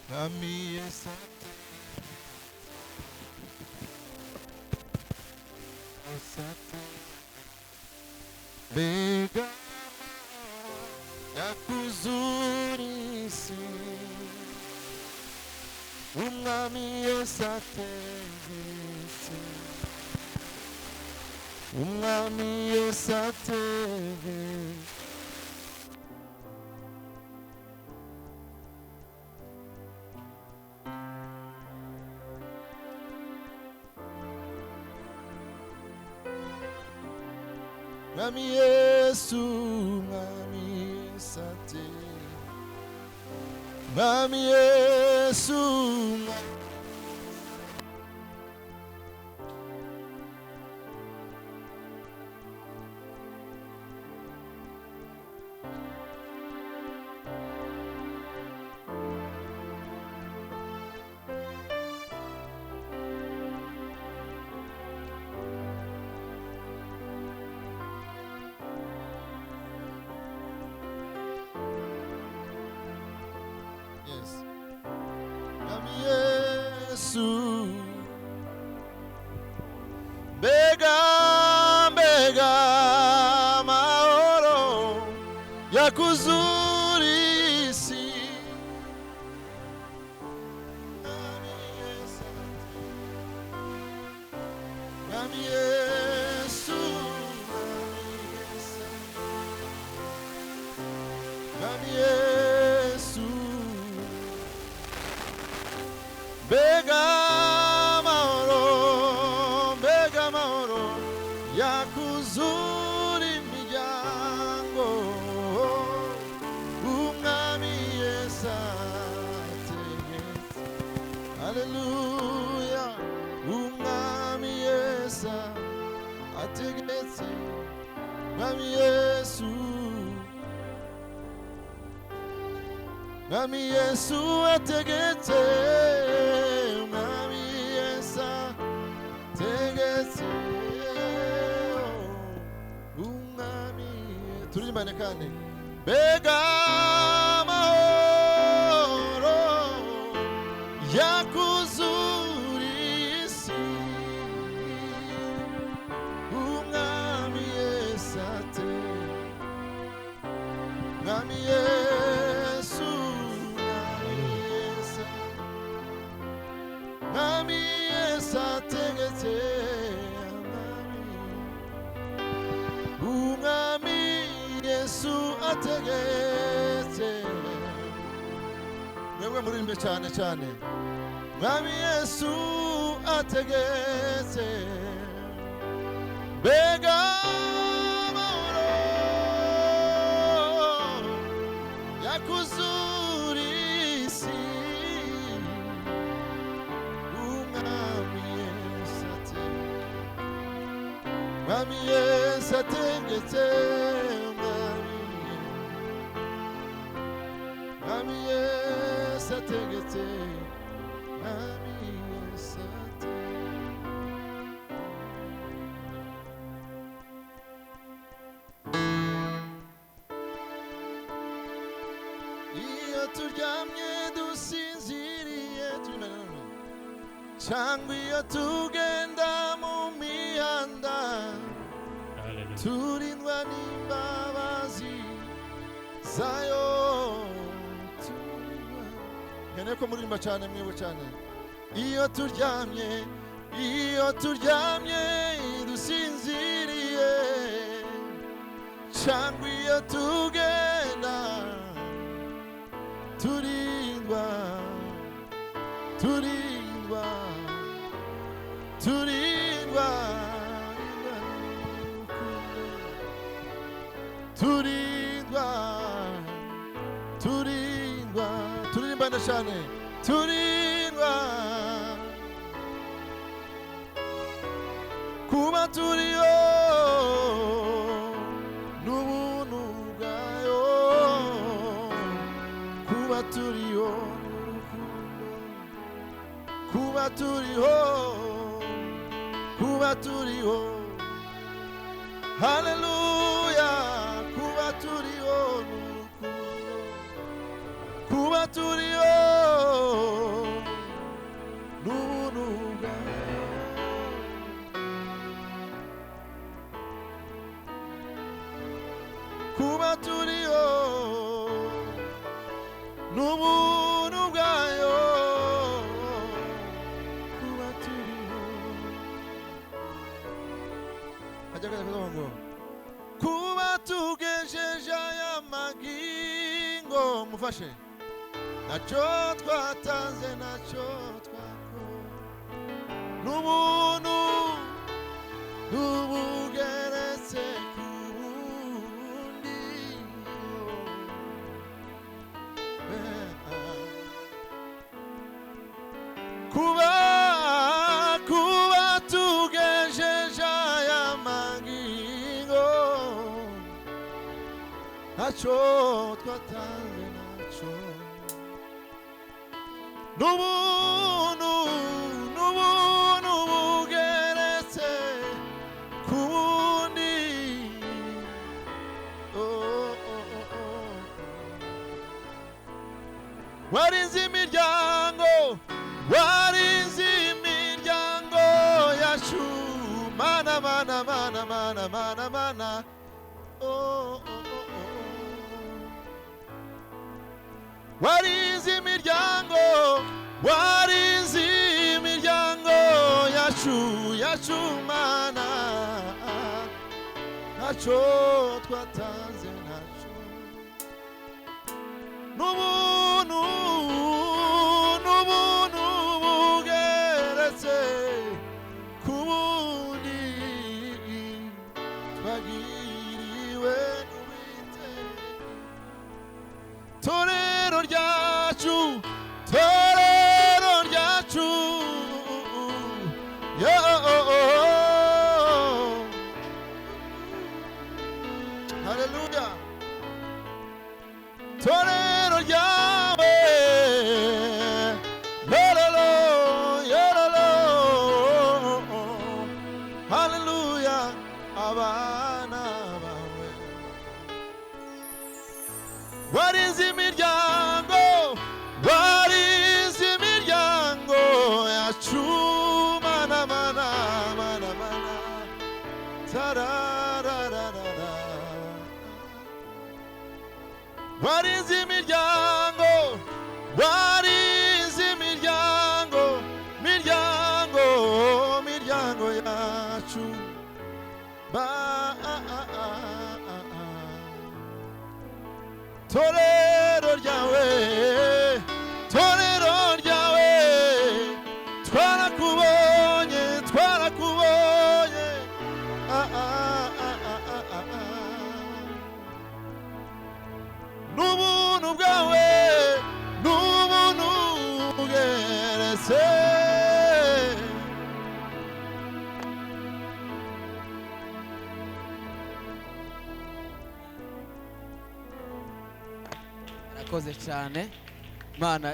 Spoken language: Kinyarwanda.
Mwami Yesu asante mbega yakuzurisi umwami Yesu ategetse umwami Yesu ategetse Mwami Yesu, Mwami Yesu ategetse Mwami Yesu, yes. Mwami Yesu, mbega mbega mahoro yakuzurisi Mwami Yesu, Mwami Yesu, Mwami Yesu, mbega mahoro yakuzura imiryango umwami Yesu ategetse haleluya umwami Yesu ategetse umwami Yesu Mwami Yesu ategetse Mwami Yesu ategetse umwami turimbane kandi mbega mahoro yakuzurisi umwami Yesu ategetse Mwami Yesu Mwami Yesu ategetse umwami Yesu ategetse mwebwe murimbe cyane cyane Mwami Yesu ategetse mbega mahoro yakuzurisi Mwami Yesu ategetse Mwami Yesu ategetse Mwami Yesu iyo turyamye dusinziriye cyangwa iyo tugenda mu mihanda turindwa n'imbabazi zayo nkeneye ko muririmba cyane mwibu cyane iyo turyamye dusinziriye cyangwa iyo tugenda turindwa turindwa cyane turindwa kuba turiyo n'ubuntu bwayo kuba turiyo kuba turiho haleluya kuba turiho kuba turiho miryango mufashe ntacyo twatanze ntacyo twakora n'ubuntu n'ubugeretse ku bundi kuba tugejeje aya mangingo ntacyo twatanze ntacyo n'ubuntu bugeretse ku bundi warinze imiryango yacu mana warinze imiryango yacu mana ntacyo twatanze ntacyo n'ubuntu bugeretse ku bundi twagiriwe n'Uwiteka torero ryacu hallelujah torero ryawe hallelujah abana bawe warinze imiryango yacu mana tarararara warinze imiryango yacu torero ryawe twarakubonye n'ubuntu bwawe n'ubuntu bugeretse Murakoze cyane Imana